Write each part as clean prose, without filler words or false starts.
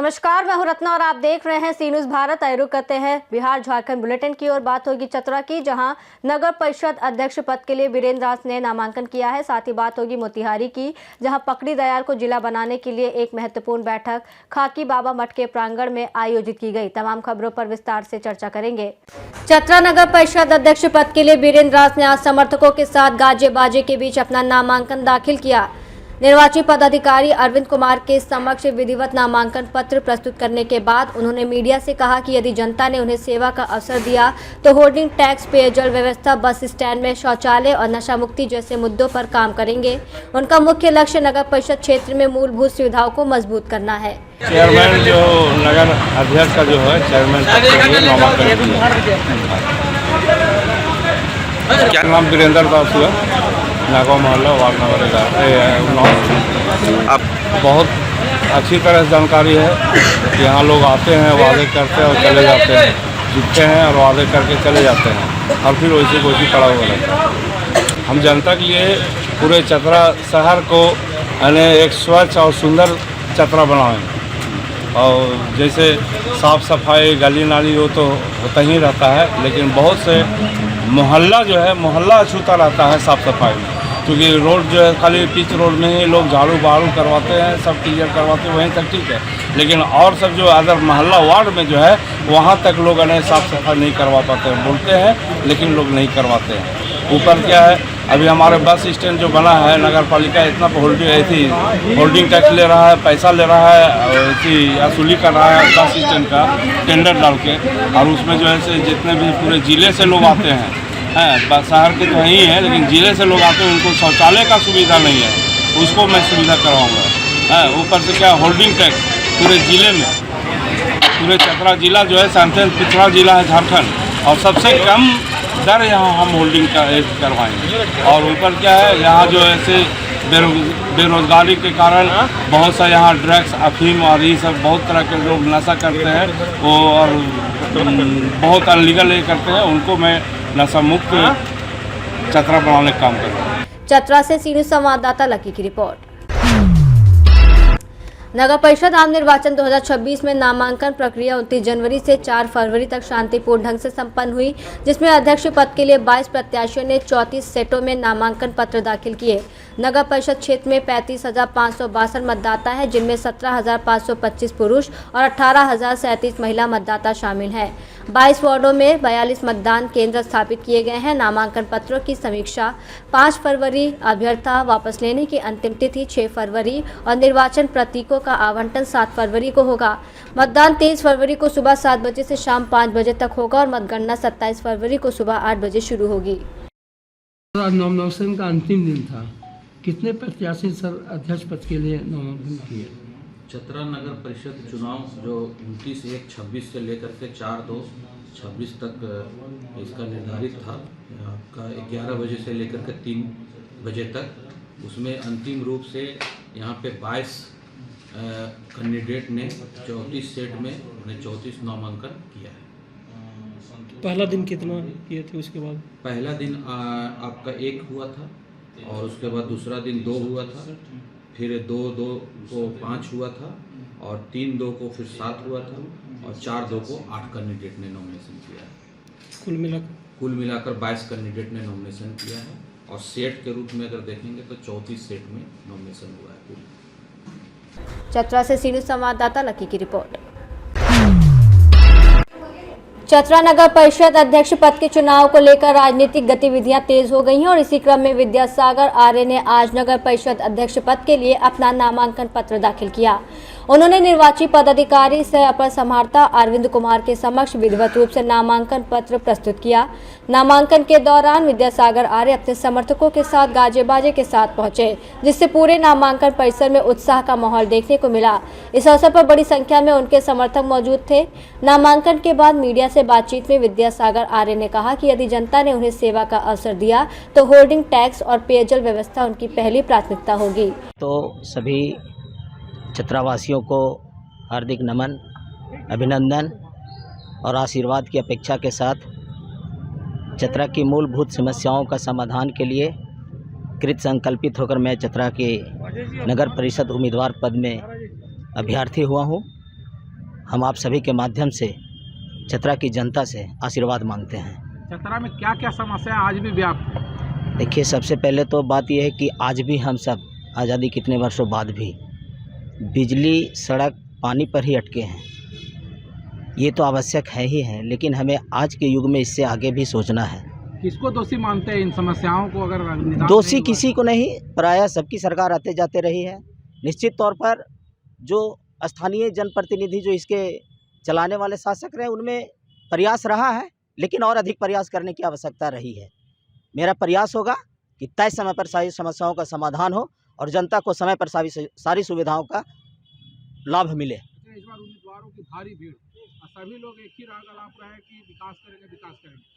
नमस्कार, मैं हूं रत्ना और आप देख रहे हैं सी न्यूज़ भारत। आए रुख करते हैं बिहार झारखंड बुलेटिन की और बात होगी चतरा की, जहां नगर परिषद अध्यक्ष पद के लिए वीरेंद्र दास ने नामांकन किया है। साथ ही बात होगी मोतिहारी की, जहां पकड़ी दयाल को जिला बनाने के लिए एक महत्वपूर्ण बैठक खाकी बाबा मठ के प्रांगण में आयोजित की गई। तमाम खबरों पर विस्तार से चर्चा करेंगे। चतरा नगर परिषद अध्यक्ष पद के लिए वीरेंद्र दास ने आज समर्थकों के साथ गाजे बाजे के बीच अपना नामांकन दाखिल किया। निर्वाची पदाधिकारी अरविंद कुमार के समक्ष विधिवत नामांकन पत्र प्रस्तुत करने के बाद उन्होंने मीडिया से कहा कि यदि जनता ने उन्हें सेवा का अवसर दिया तो होर्डिंग टैक्स, पेयजल व्यवस्था, बस स्टैंड में शौचालय और नशा मुक्ति जैसे मुद्दों पर काम करेंगे। उनका मुख्य लक्ष्य नगर परिषद क्षेत्र में मूलभूत सुविधाओं को मजबूत करना है। चेयरमैन जो नगर अध्यक्ष का जो है चेयरमैन क्या नाम वीरेंद्र दास हुआ, नागांव मोहल्ला वार्ड नंबर 11। आप बहुत अच्छी तरह से जानकारी है कि यहाँ लोग आते हैं, वादे करते हैं और चले जाते हैं, जीतते हैं और वादे करके चले जाते हैं और फिर वैसे वैसे पड़ा हुआ रहता है। हम जनता के लिए पूरे चतरा शहर को यानी एक स्वच्छ और सुंदर चतरा बनाएं। और जैसे साफ़ सफाई, गली नाली वो तो होता ही रहता है, लेकिन बहुत से मोहल्ला जो है मोहल्ला अछूता रहता है साफ़ सफाई में, क्योंकि रोड जो है खाली पिच रोड में ही लोग झाड़ू बाड़ू करवाते हैं, सब क्लियर करवाते हैं, वहीं तक ठीक है, लेकिन और सब जो अदर मोहल्ला वार्ड में जो है वहाँ तक लोग अने साफ़ सफाई नहीं करवा पाते हैं। बोलते हैं लेकिन लोग नहीं करवाते हैं। ऊपर क्या है, अभी हमारे बस स्टैंड जो बना है, नगर पालिका इतना होल्डिंग टैक्स ले रहा है, पैसा ले रहा है, ऐसी वसूली कर रहा है बस स्टैंड का टेंडर डाल के, और उसमें जो है जितने भी पूरे ज़िले से लोग आते हैं शहर के तो ही है, लेकिन ज़िले से लोग आते हैं, उनको शौचालय का सुविधा नहीं है, उसको मैं सुविधा करवाऊँगा। ऊपर से क्या होल्डिंग टैक्स पूरे ज़िले में, पूरे चतरा ज़िला जो है सबसे पिछड़ा ज़िला है झारखंड, और सबसे कम दर यहाँ हम होल्डिंग करवाएंगे। और ऊपर क्या है, यहाँ जो ऐसे बेरोजगारी के कारण बहुत सा यहाँ ड्रग्स, अफीम और ये सब बहुत तरह के लोग नशा करते हैं, वो और बहुत अनलीगल ये करते हैं, उनको मैं नशा मुक्त चतरा बनाने का काम कर रहा हूँ। चतरा से सी न्यूज़ संवाददाता लकी की रिपोर्ट। नगर परिषद आम निर्वाचन 2026 में नामांकन प्रक्रिया 29 जनवरी से 4 फरवरी तक शांतिपूर्ण ढंग से संपन्न हुई, जिसमें अध्यक्ष पद के लिए 22 प्रत्याशियों ने 34 सेटों में नामांकन पत्र दाखिल किए। नगर परिषद क्षेत्र में 35,562 मतदाता है, जिनमें 17,525 पुरुष और 18,037 महिला मतदाता शामिल हैं। 22 वार्डों में 42 मतदान केंद्र स्थापित किए गए हैं। नामांकन पत्रों की समीक्षा 5 फरवरी, अभ्यर्थी वापस लेने की अंतिम तिथि 6 फरवरी और निर्वाचन प्रतीकों का आवंटन 7 फरवरी को होगा। मतदान 23 फरवरी को सुबह 7 बजे से शाम 5 बजे तक होगा और मतगणना 27 फरवरी को सुबह 8 बजे शुरू होगी। नॉमिनेशन का अंतिम दिन था, कितने प्रत्याशी सर अध्यक्ष पद के लिए नामांकन किए? चतरा नगर परिषद चुनाव जो 29/1/26 से लेकर के 4/2/26 तक इसका निर्धारित था, आपका 11 बजे से लेकर के 3 बजे तक, उसमें अंतिम रूप से यहाँ पे 22 कैंडिडेट ने 34 सेट में उन्हें 34 नामांकन किया है। पहला दिन कितना किए थे? उसके बाद पहला दिन आपका 1 हुआ था, और उसके बाद दूसरा दिन 2 हुआ था, फिर 2 को 5 हुआ था, और 3 को फिर 7 हुआ था, और 4 को 8 कैंडिडेट ने नॉमिनेशन किया है। कुल मिलाकर 22 कैंडिडेट ने नॉमिनेशन किया है, और सेट के रूप में अगर देखेंगे तो 34 सेट में नॉमिनेशन हुआ है पूरी। चतरा से सी न्यूज़ संवाददाता लकी की रिपोर्ट। चतरा नगर परिषद अध्यक्ष पद के चुनाव को लेकर राजनीतिक गतिविधियां तेज हो गई हैं और इसी क्रम में विद्यासागर आर्य ने आज नगर परिषद अध्यक्ष पद के लिए अपना नामांकन पत्र दाखिल किया। उन्होंने निर्वाची पदाधिकारी सह अपर समाहर्ता अरविंद कुमार के समक्ष विधिवत रूप से नामांकन पत्र प्रस्तुत किया। नामांकन के दौरान विद्यासागर आर्य अपने समर्थकों के साथ गाजे बाजे के साथ पहुंचे, जिससे पूरे नामांकन परिसर में उत्साह का माहौल देखने को मिला। इस अवसर पर बड़ी संख्या में उनके समर्थक मौजूद थे। नामांकन के बाद मीडिया से बातचीत में विद्यासागर आर्य ने कहा कि यदि जनता ने उन्हें सेवा का अवसर दिया तो होर्डिंग टैक्स और पेयजल व्यवस्था उनकी पहली प्राथमिकता होगी। तो सभी चतरावासियों को हार्दिक नमन, अभिनंदन और आशीर्वाद की अपेक्षा के साथ चतरा की मूलभूत समस्याओं का समाधान के लिए कृत संकल्पित होकर मैं चतरा के नगर परिषद उम्मीदवार पद में अभ्यर्थी हुआ हूं। हम आप सभी के माध्यम से चतरा की जनता से आशीर्वाद मांगते हैं। चतरा में क्या क्या समस्या आज भी व्याप्त है? देखिए, सबसे पहले तो बात यह है कि आज भी हम सब आज़ादी कितने वर्षों बाद भी बिजली, सड़क, पानी पर ही अटके हैं। ये तो आवश्यक है ही है, लेकिन हमें आज के युग में इससे आगे भी सोचना है। किसको दोषी मानते हैं इन समस्याओं को? अगर निदान दोषी नहीं हुआ? किसी को नहीं, प्रायः सबकी सरकार आते जाते रही है। निश्चित तौर पर जो स्थानीय जनप्रतिनिधि जो इसके चलाने वाले शासक रहे, उनमें प्रयास रहा है, लेकिन और अधिक प्रयास करने की आवश्यकता रही है। मेरा प्रयास होगा कि तय समय पर सारी समस्याओं का समाधान हो और जनता को समय पर सारी सुविधाओं का लाभ मिले। इस बार उम्मीदवारों की भारी भीड़ और सभी लोग एक ही राग अलाप रहे हैं कि विकास करेंगे, विकास करेंगे।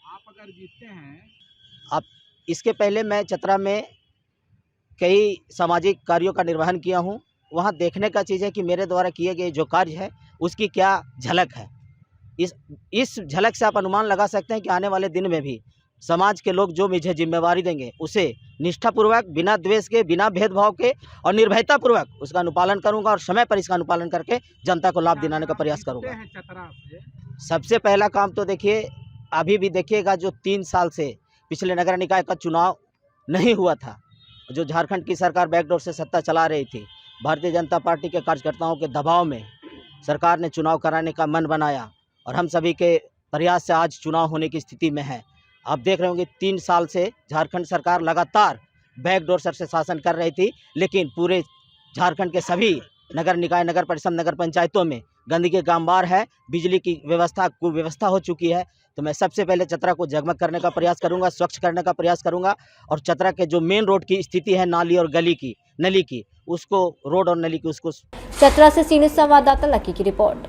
आप अगर जीतते हैं, इसके पहले मैं चतरा में कई सामाजिक कार्यों का निर्वहन किया हूँ। वहाँ देखने का चीज़ है कि मेरे द्वारा किए गए जो कार्य है उसकी क्या झलक है। इस झलक से आप अनुमान लगा सकते हैं कि आने वाले दिन में भी समाज के लोग जो मुझे जिम्मेवारी देंगे उसे निष्ठापूर्वक, बिना द्वेष के, बिना भेदभाव के और निर्भयतापूर्वक उसका अनुपालन करूंगा और समय पर इसका अनुपालन करके जनता को लाभ दिलाने का प्रयास करूंगा। हैं चतरा से सबसे पहला काम तो देखिए, अभी भी देखिएगा, जो 3 साल से पिछले नगर निकाय का चुनाव नहीं हुआ था, जो झारखंड की सरकार बैकडोर से सत्ता चला रही थी, भारतीय जनता पार्टी के कार्यकर्ताओं के दबाव में सरकार ने चुनाव कराने का मन बनाया और हम सभी के प्रयास से आज चुनाव होने की स्थिति में है। आप देख रहे होंगे 3 साल से झारखंड सरकार लगातार बैकडोर से शासन कर रही थी, लेकिन पूरे झारखंड के सभी नगर निकाय, नगर परिषद, नगर पंचायतों में गंदगी का अंबार है, बिजली की कुव्यवस्था हो चुकी है। तो मैं सबसे पहले चतरा को जगमग करने का प्रयास करूंगा, स्वच्छ करने का प्रयास करूंगा और चतरा के जो मेन रोड की स्थिति है, नाली और गली की, नली की, उसको, रोड और नली की, उसको। चतरा से सीनियर संवाददाता लकी की रिपोर्ट।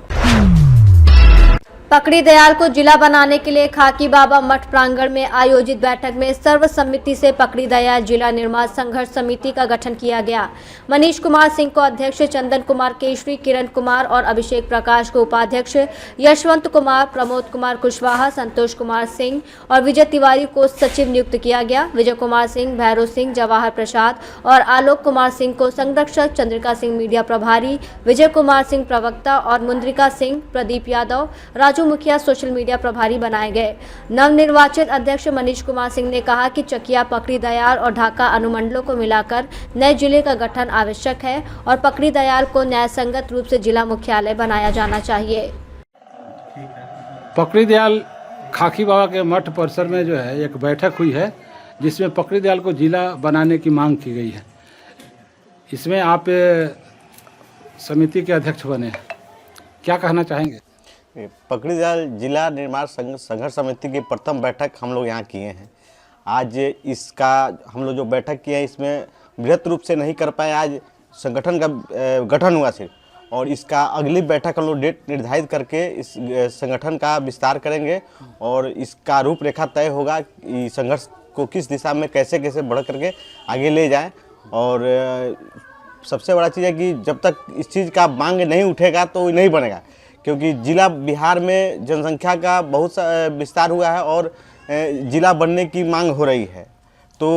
पकड़ी दयाल को जिला बनाने के लिए खाकी बाबा मठ प्रांगण में आयोजित बैठक में सर्वसम्मति से पकड़ी दयाल जिला निर्माण संघर्ष समिति का गठन किया गया। मनीष कुमार सिंह को अध्यक्ष, चंदन कुमार केशरी, किरण कुमार और अभिषेक प्रकाश को उपाध्यक्ष, यशवंत कुमार, प्रमोद कुमार कुशवाहा, संतोष कुमार सिंह और विजय तिवारी को सचिव नियुक्त किया गया। विजय कुमार सिंह, भैरव सिंह, जवाहर प्रसाद और आलोक कुमार सिंह को संरक्षक, चंद्रिका सिंह मीडिया प्रभारी, विजय कुमार सिंह प्रवक्ता और मुंद्रिका सिंह, प्रदीप यादव, राजू मुखिया सोशल मीडिया प्रभारी बनाए गए। नवनिर्वाचित अध्यक्ष मनीष कुमार सिंह ने कहा कि चकिया, पकड़ी दयाल और ढाका अनुमंडलों को मिलाकर नए जिले का गठन आवश्यक है और पकड़ी दयाल को न्याय संगत रूप से जिला मुख्यालय बनाया जाना चाहिए। पकड़ी दयाल खाकी बाबा के मठ परिसर में जो है एक बैठक हुई है, जिसमें पकड़ी दयाल को जिला बनाने की मांग की गई है। इसमें आप समिति के अध्यक्ष बने हैं, क्या कहना चाहेंगे? पकड़ी दयाल जिला निर्माण संघर्ष समिति की प्रथम बैठक हम लोग यहाँ किए हैं। आज इसका हम लोग जो बैठक किए हैं, इसमें बृहत रूप से नहीं कर पाए। आज संगठन का गठन हुआ सिर्फ, और इसका अगली बैठक हम लोग डेट निर्धारित करके इस संगठन का विस्तार करेंगे और इसका रूपरेखा तय होगा कि संघर्ष को किस दिशा में कैसे कैसे बढ़ करके आगे ले जाएं। और सबसे बड़ा चीज़ है कि जब तक इस चीज़ का मांग नहीं उठेगा तो नहीं बनेगा, क्योंकि जिला बिहार में जनसंख्या का बहुत विस्तार हुआ है और जिला बनने की मांग हो रही है। तो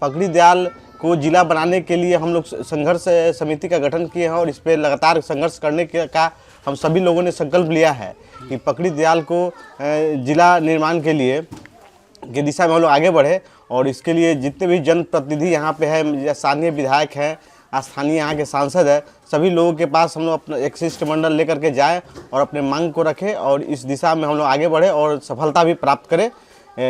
पकड़ी दयाल को जिला बनाने के लिए हम लोग संघर्ष समिति का गठन किए हैं और इस पर लगातार संघर्ष करने का हम सभी लोगों ने संकल्प लिया है कि पकड़ी दयाल को जिला निर्माण के लिए की दिशा में हम लोग आगे बढ़े। और इसके लिए जितने भी जनप्रतिनिधि यहाँ पे हैं, स्थानीय विधायक हैं, स्थानीय यहाँ के सांसद है, सभी लोगों के पास हम लोग अपना एक शिष्टमंडल लेकर के जाएं और अपने मांग को रखें और इस दिशा में हम लोग आगे बढ़े और सफलता भी प्राप्त करें।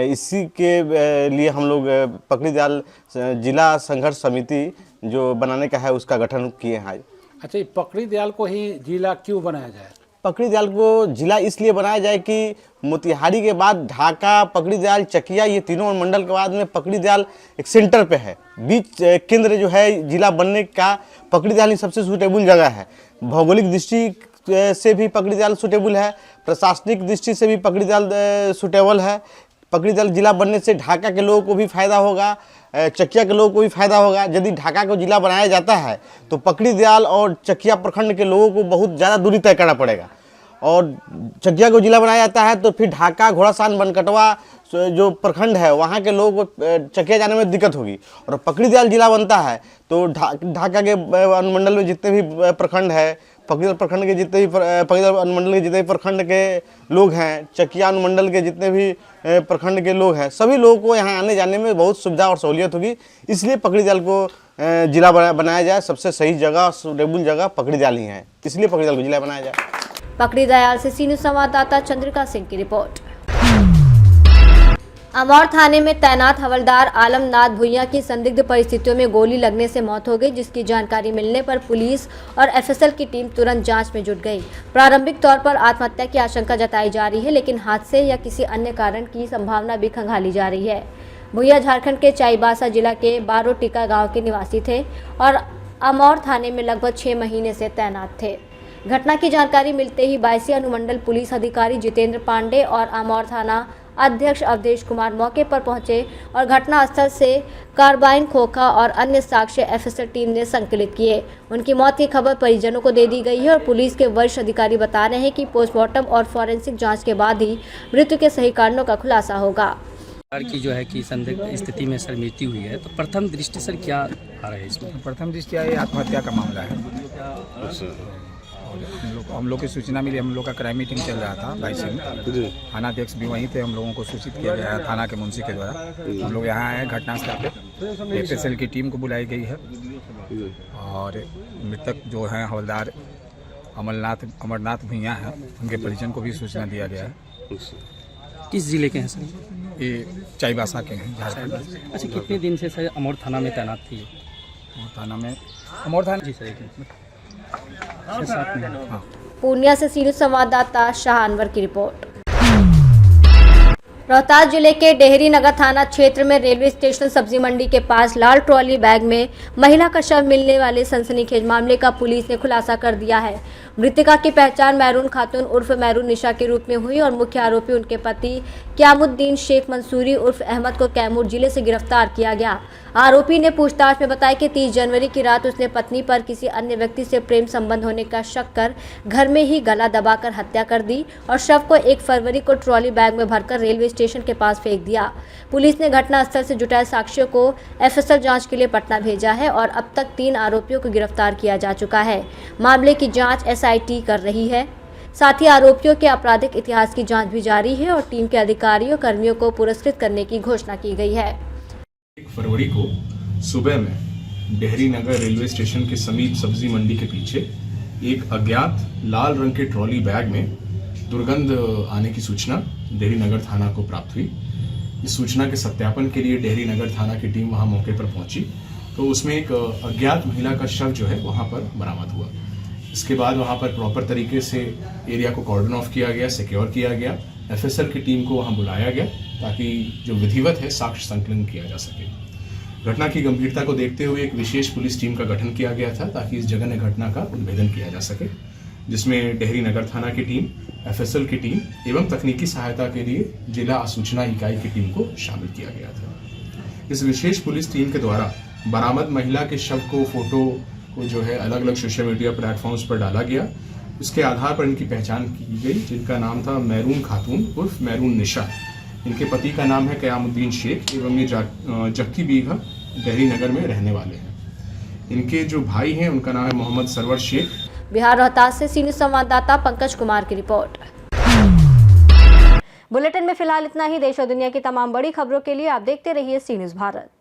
इसी के लिए हम लोग पकड़ी दयाल जिला संघर्ष समिति जो बनाने का है उसका गठन किए हैं। अच्छा, पकड़ी दयाल को ही जिला क्यों बनाया जाए? पकड़ी दयाल को जिला इसलिए बनाया जाए कि मोतिहारी के बाद ढाका, पकड़ी दयाल, चकिया, ये तीनों मंडल के बाद में पकड़ी दयाल एक सेंटर पे है, बीच केंद्र जो है जिला बनने का। पकड़ी दयाल ही सबसे सूटेबल जगह है। भौगोलिक दृष्टि से भी पकड़ी दयाल सूटेबल है, प्रशासनिक दृष्टि से भी पकड़ी दयाल सूटेबल है। पकड़ी दयाल जिला बनने से ढाका के लोगों को भी फायदा होगा, चकिया के लोगों को भी फायदा होगा। यदि ढाका को जिला बनाया जाता है तो पकड़ी दयाल और चकिया प्रखंड के लोगों को बहुत ज़्यादा दूरी तय करना पड़ेगा, और चकिया को जिला बनाया जाता है तो फिर ढाका, घोड़ासान, बनकटवा जो प्रखंड है वहाँ के लोगों को चकिया जाने में दिक्कत होगी। और पकड़ी दयाल जिला बनता है तो ढाका के अनुमंडल में जितने भी प्रखंड है, पकड़ीदल प्रखंड के जितने भी पकड़ीदल अनुमंडल के जितने भी प्रखंड के लोग हैं, चकिया अनुमंडल के जितने भी प्रखंड के लोग हैं, सभी लोगों को यहाँ आने जाने में बहुत सुविधा और सहूलियत होगी। इसलिए पकड़ीदल को जिला बनाया जाए। सबसे सही जगह, सूटेबल जगह पकड़ीदल ही है, इसलिए पकड़ीदल को जिला बनाया जाए। पकड़ीदयाल से सी न्यूज़ संवाददाता चंद्रिका सिंह की रिपोर्ट। अमौर थाने में तैनात हवलदार आलमनाथ भुइयां की संदिग्ध परिस्थितियों में गोली लगने से मौत हो गई, जिसकी जानकारी मिलने पर पुलिस और एफएसएल की टीम तुरंत जांच में जुट गई। प्रारंभिक तौर पर आत्महत्या की आशंका जताई जा रही है, लेकिन हादसे या किसी अन्य कारण की संभावना भी खंगाली जा रही है। भुइयां झारखंड के चाईबासा जिला के बारोटिका गाँव के निवासी थे और अमौर थाने में लगभग 6 महीने से तैनात थे। घटना की जानकारी मिलते ही 22 अनुमंडल पुलिस अधिकारी जितेंद्र पांडे और अमौर थाना अध्यक्ष अवधेश कुमार मौके पर पहुंचे और घटनास्थल से कार्बाइन, खोखा और अन्य साक्ष्य एफएसएल टीम ने संकलित किए। उनकी मौत की खबर परिजनों को दे दी गई है और पुलिस के वरिष्ठ अधिकारी बता रहे हैं कि पोस्टमार्टम और फॉरेंसिक जांच के बाद ही मृत्यु के सही कारणों का खुलासा होगा। की जो है कि संदिग्ध स्थिति में सर मृत्यु हुई है, तो प्रथम दृष्टि सर क्या आ रहा है इसमें? प्रथम दृष्टया ये आत्महत्या का मामला है। हम लोग की सूचना मिली, हम लोग का क्राइम मीटिंग चल रहा था बाईसी में, थानाध्यक्ष भी वहीं थे। हम लोगों को सूचित किया गया है थाना के मुंशी के द्वारा। हम लोग यहाँ आए घटनास्थल पे, एफएसएल की टीम को बुलाई गई है और मृतक जो हैं हवलदार अमरनाथ भुइयां हैं, उनके परिजन को भी सूचना दिया गया है। किस जिले के हैं सर? ये चाईबासा के हैं, झारखंड। अच्छा, कितने दिन से सर अमौर थाना में तैनात थी? अमौर थाना जी सर, 6-7 महीने। हाँ। पूर्णिया से सी न्यूज़ संवाददाता शाह अनवर की रिपोर्ट। रोहतास जिले के डेहरी नगर थाना क्षेत्र में रेलवे स्टेशन सब्जी मंडी के पास लाल ट्रॉली बैग में महिला का शव मिलने वाले सनसनीखेज मामले का पुलिस ने खुलासा कर दिया है। मृतका की पहचान मैरून खातून उर्फ मैरून निशा के रूप में हुई और मुख्य आरोपी उनके पति क्यामुद्दीन शेख मंसूरी उर्फ अहमद को कैमूर जिले से गिरफ्तार किया गया। आरोपी ने पूछताछ में बताया कि 30 जनवरी की रात उसने पत्नी पर किसी अन्य व्यक्ति से प्रेम संबंध होने का शक कर घर में ही गला दबाकर हत्या कर दी और शव को 1 फरवरी को ट्रॉली बैग में भरकर रेलवे स्टेशन के पास फेंक दिया। पुलिस ने घटनास्थल से जुटाए साक्ष्यों को एफएसएल जांच के लिए पटना भेजा है और अब तक 3 आरोपियों को गिरफ्तार किया जा चुका है। मामले की जांच एसआईटी कर रही है। साथ ही आरोपियों के आपराधिक इतिहास की जांच भी जारी है और टीम के अधिकारियों कर्मियों को पुरस्कृत करने की घोषणा की गई है। 1 फरवरी को सुबह में डेहरी नगर रेलवे स्टेशन के समीप सब्जी मंडी के पीछे एक अज्ञात लाल रंग के ट्रॉली बैग में दुर्गंध आने की सूचना डेहरी नगर थाना को प्राप्त हुई। इस सूचना के सत्यापन के लिए डेहरी नगर थाना की टीम वहां मौके पर पहुंची तो उसमें एक अज्ञात महिला का शव जो है वहां पर बरामद हुआ। इसके बाद वहां पर प्रॉपर तरीके से एरिया को कॉर्डन ऑफ किया गया, सिक्योर किया गया। एफएसएल की टीम को वहां बुलाया गया ताकि जो विधिवत है साक्ष्य संकलन किया जा सके। घटना की गंभीरता को देखते हुए एक विशेष पुलिस टीम का गठन किया गया था ताकि इस जघन्य घटना का उद्भेदन किया जा सके, जिसमें डेहरी नगर थाना की टीम, एफएसएल की टीम एवं तकनीकी सहायता के लिए जिला सूचना इकाई की टीम को शामिल किया गया था। इस विशेष पुलिस टीम के द्वारा बरामद महिला के शव को, फोटो को जो है अलग अलग सोशल मीडिया प्लेटफॉर्म्स पर डाला गया। उसके आधार पर इनकी पहचान की गई, जिनका नाम था मैरून खातून उर्फ मैरून निशा। इनके पति का नाम है क्यामुद्दीन शेख एवं ये जक्की बीघा डेहरी नगर में रहने वाले हैं। इनके जो भाई हैं उनका नाम है मोहम्मद सरवर शेख। बिहार रोहतास से सी न्यूज़ संवाददाता पंकज कुमार की रिपोर्ट। बुलेटिन में फिलहाल इतना ही। देश और दुनिया की तमाम बड़ी खबरों के लिए आप देखते रहिए सी न्यूज़ भारत।